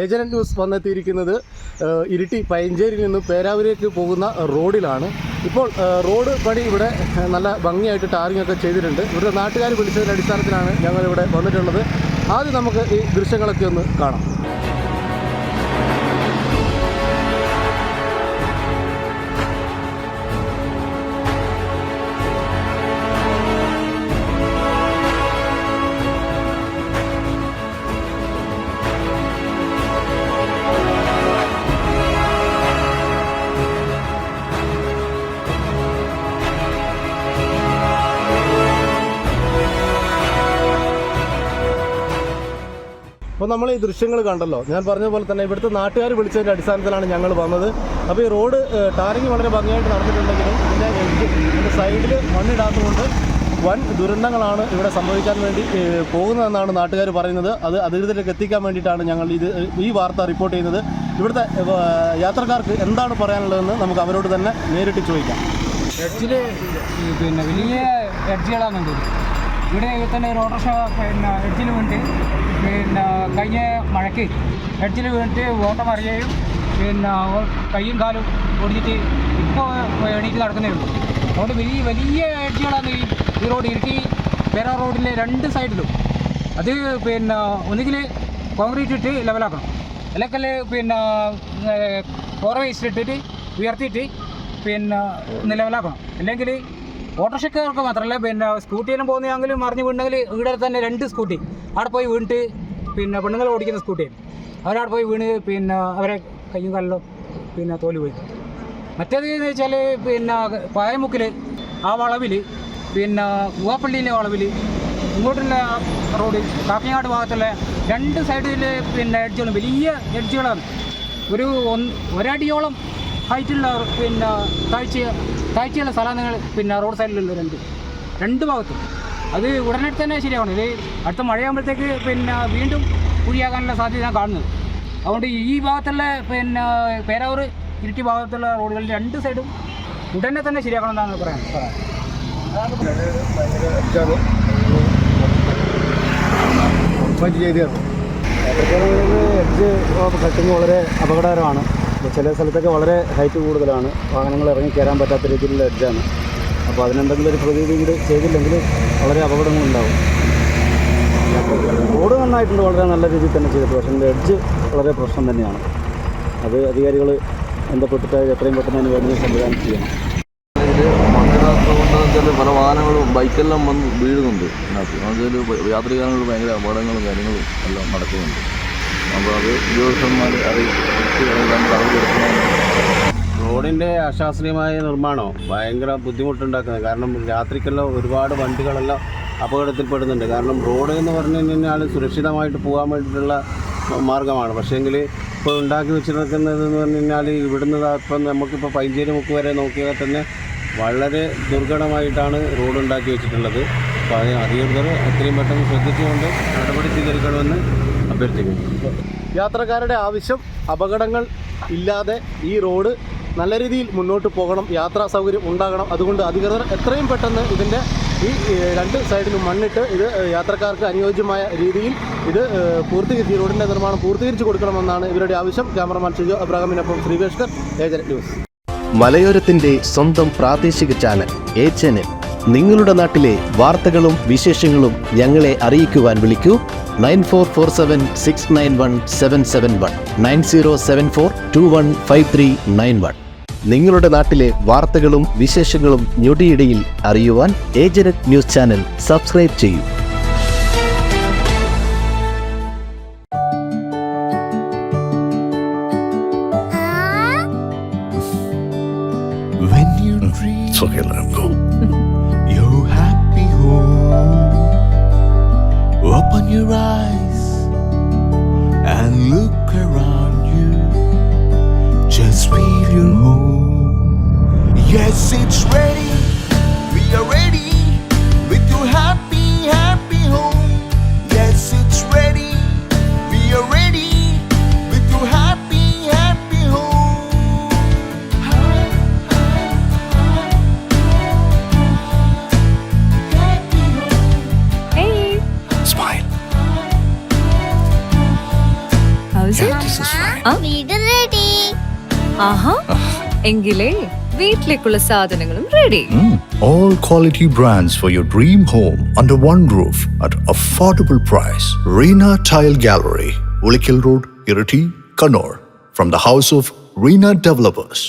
Agent news വന്നെത്തിയിരിക്കുന്നത് Iritty പയഞ്ചേരിയിൽ നിന്നും പേരാവൂരേക്ക് പോകുന്ന റോഡിലാണ്. ഇപ്പോൾ റോഡ് പണി ഇവിടെ നല്ല ഭംഗിയായിട്ട് ടാറിംഗ് ഒക്കെ ചെയ്തിട്ടുണ്ട്. ഇവിടുത്തെ നാട്ടുകാർ വിളിച്ചതിൻ്റെ അടിസ്ഥാനത്തിലാണ് ഞങ്ങളിവിടെ വന്നിട്ടുള്ളത്. ആദ്യം നമുക്ക് ഈ ദൃശ്യങ്ങളൊക്കെ ഒന്ന് കാണാം. അപ്പോൾ നമ്മൾ ഈ ദൃശ്യങ്ങൾ കണ്ടല്ലോ. ഞാൻ പറഞ്ഞ പോലെ തന്നെ ഇവിടുത്തെ നാട്ടുകാർ വിളിച്ചതിൻ്റെ അടിസ്ഥാനത്തിലാണ് ഞങ്ങൾ വന്നത്. അപ്പോൾ ഈ റോഡ് ടാറിങ് വളരെ ഭംഗിയായിട്ട് നടന്നിട്ടുണ്ടെങ്കിലും ഇതിൻ്റെ സൈഡിൽ മണ്ണിടാത്തതുകൊണ്ട് വൻ ദുരന്തങ്ങളാണ് ഇവിടെ സംഭവിക്കാൻ വേണ്ടി പോകുന്നതെന്നാണ് നാട്ടുകാർ പറയുന്നത്. അത് അധികൃതരിലേക്ക് എത്തിക്കാൻ വേണ്ടിയിട്ടാണ് ഞങ്ങൾ ഈ വാർത്ത റിപ്പോർട്ട് ചെയ്യുന്നത്. ഇവിടുത്തെ യാത്രക്കാർക്ക് എന്താണ് പറയാനുള്ളതെന്ന് നമുക്ക് അവരോട് തന്നെ നേരിട്ട് ചോദിക്കാം. എഡ്ജിൽ വലിയ എഡ്ജുകളാണ് ഇവിടെ തന്നെ ഒരു ഓട്ടോറിക്ഷ എഡ്ജിൽ വീണിട്ട് കഴിഞ്ഞ മഴയ്ക്ക് എഡ്ജിൽ വീണിട്ട് ഓട്ടം അറിയുകയും കയ്യും കാലും ഒടിഞ്ഞിട്ട് ഇപ്പോൾ എണീറ്റ് നടക്കുന്നേ ഉള്ളൂ. അതുകൊണ്ട് വലിയ എഡ്ജുകളാണ് ഈ റോഡ് ഇരിട്ടി പേരാ റോഡിലെ രണ്ട് സൈഡിലും. അത് ഒന്നുകിൽ കോൺക്രീറ്റ് ഇട്ട് ലെവലാക്കണം, അല്ലെങ്കിൽ ഫോർ വേസ്റ്റ് ഇട്ടിട്ട് ഉയർത്തിയിട്ട് ഒന്ന് ലെവലാക്കണം. അല്ലെങ്കിൽ ഓട്ടോറിക്ഷക്കാർക്ക് മാത്രമല്ല സ്കൂട്ടിയിലും പോകുന്നതെങ്കിലും മറിഞ്ഞ് വീണെങ്കിൽ ഇവിടെ തന്നെ രണ്ട് സ്കൂട്ടി അവിടെ പോയി വീണിട്ട് പെണ്ണുങ്ങൾ ഓടിക്കുന്ന സ്കൂട്ടിയാണ് അവരവിടെ പോയി വീണ് അവരെ കയ്യും കല്ലും തോല് പോയി. മറ്റേതെന്ന് വെച്ചാൽ പായമുക്കിൽ ആ വളവിൽ പൂവാപ്പള്ളിയിലെ വളവിൽ ഇങ്ങോട്ടുള്ള റോഡ് കാപ്പിങ്ങാട് ഭാഗത്തുള്ള രണ്ട് സൈഡിൽ എഡ്ജുകളും വലിയ എഡ്ജുകളാണ്. ഒരടിയോളം ഹൈറ്റുള്ള താഴ്ചയുള്ള സ്ഥലങ്ങൾ റോഡ് സൈഡിലുള്ള രണ്ട് ഭാഗത്തും. അത് ഉടനെ തന്നെ ശരിയാവണം. ഇത് അടുത്ത മഴയാകുമ്പോഴത്തേക്ക് വീണ്ടും കുഴിയാകാനുള്ള സാധ്യത ഞാൻ കാണുന്നത്. അതുകൊണ്ട് ഈ ഭാഗത്തുള്ള പേരാവൂർ ഇരിട്ടി ഭാഗത്തുള്ള റോഡുകളിൽ രണ്ട് സൈഡും ഉടനെ തന്നെ ശരിയാക്കണം എന്നാണ് പറയാൻ. എഡ്ജ് കട്ടിങ് വളരെ അപകടകരമാണ്. ചില സ്ഥലത്തൊക്കെ വളരെ ഹൈറ്റ് കൂടുതലാണ്, വാഹനങ്ങൾ ഇറങ്ങി കയറാൻ പറ്റാത്ത രീതിയിലുള്ള എഡ്ജാണ്. അപ്പോൾ അതിനെന്തെങ്കിലും ഒരു പ്രതിവിധി കൂടി ചെയ്തില്ലെങ്കിൽ വളരെ അപകടങ്ങളുണ്ടാവും. റോഡ് നന്നായിട്ടുണ്ട്, വളരെ നല്ല രീതിയിൽ തന്നെ ചെയ്തിട്ട്. പക്ഷേ എൻ്റെ എഡ്ജ് വളരെ പ്രശ്നം തന്നെയാണ്. അത് അധികാരികൾ ബന്ധപ്പെട്ടിട്ട് എത്രയും പെട്ടെന്ന് അതിന് വേണ്ടി സംവിധാനം ചെയ്യണം. മണ്ണിടാത്തതുകൊണ്ട് പല വാഹനങ്ങളും ബൈക്കെല്ലാം വന്ന് വീഴുന്നുണ്ട്. അതിനകത്ത് യാത്രികർക്ക് ഭയങ്കര അപകടങ്ങളും കാര്യങ്ങളും എല്ലാം നടക്കുന്നുണ്ട്. അപ്പോൾ അത് ഉദ്യോഗസ്ഥന്മാർ റോഡിൻ്റെ അശാസ്ത്രീയമായ നിർമ്മാണം ഭയങ്കര ബുദ്ധിമുട്ടുണ്ടാക്കുന്നത്. കാരണം രാത്രിക്കെല്ലാം ഒരുപാട് വണ്ടികളെല്ലാം അപകടത്തിൽപ്പെടുന്നുണ്ട്. കാരണം റോഡ് എന്ന് പറഞ്ഞു കഴിഞ്ഞാൽ സുരക്ഷിതമായിട്ട് പോകാൻ വേണ്ടിയിട്ടുള്ള മാർഗ്ഗമാണ്. പക്ഷേങ്കിൽ ഇപ്പോൾ ഉണ്ടാക്കി വെച്ചിരിക്കുന്നതെന്ന് പറഞ്ഞു കഴിഞ്ഞാൽ ഇവിടുന്ന് ഇപ്പം നമുക്കിപ്പോൾ പയഞ്ചേരി മുക്ക് വരെ നോക്കിയാൽ തന്നെ വളരെ ദുർഘടമായിട്ടാണ് റോഡ് ഉണ്ടാക്കി വെച്ചിട്ടുള്ളത്. അപ്പോൾ അത് അധികൃതർ എത്രയും പെട്ടെന്ന് ശ്രദ്ധിച്ചുകൊണ്ട് നടപടി സ്വീകരിക്കണമെന്ന് അഭ്യർത്ഥിക്കുന്നു. യാത്രക്കാരുടെ ആവശ്യം അപകടങ്ങൾ ഇല്ലാതെ ഈ റോഡ് നല്ല രീതിയിൽ മുന്നോട്ട് പോകണം, യാത്രാ സൗകര്യം ഉണ്ടാകണം. അതുകൊണ്ട് അധികൃതർ എത്രയും പെട്ടെന്ന് ഇതിൻ്റെ ഈ രണ്ട് സൈഡിലും മണ്ണിട്ട് ഇത് യാത്രക്കാർക്ക് അനുയോജ്യമായ രീതിയിൽ ഇത് പൂർത്തീകരിച്ച് റോഡിൻ്റെ നിർമ്മാണം പൂർത്തീകരിച്ച് കൊടുക്കണമെന്നാണ് ഇവരുടെ ആവശ്യം. ക്യാമറമാൻ ഷിജു അബ്രാഹമിനൊപ്പം ശ്രീവേഷ്കർ, ഏജന്റ് ന്യൂസ്. മലയോരത്തിന്റെ സ്വന്തം പ്രാദേശിക ചാനൽ ഏജന്റ്. നിങ്ങളുടെ നാട്ടിലെ വാർത്തകളും വിശേഷങ്ങളും ഞങ്ങളെ അറിയിക്കുവാൻ വിളിക്കൂ 9447691771 9074215391. നിങ്ങളുടെ നാട്ടിലെ വാർത്തകളും വിശേഷങ്ങളും ഞൊടിയിടയിൽ അറിയുവാൻ ഏജന്റ് ന്യൂസ് ചാനൽ സബ്സ്ക്രൈബ് ചെയ്യൂ. When you dream, it's okay, let him go. Your happy home. Open your eyes and look around you. Just feel your home. Yes, it's ready. We are ready with your happy, happy home. Yes, it's ready. We are ready with your happy, happy home. Hey! Smile. How's it? This is fine. വീട് ready. ആഹാ എങ്കിലേ വീട്ടിലേക്കുള്ള സാധനങ്ങളും ready. All quality brands for your dream home under one roof at affordable price. Reena Tile Gallery, Ulikil Road, Irati, Kannur. From the house of Reena Developers.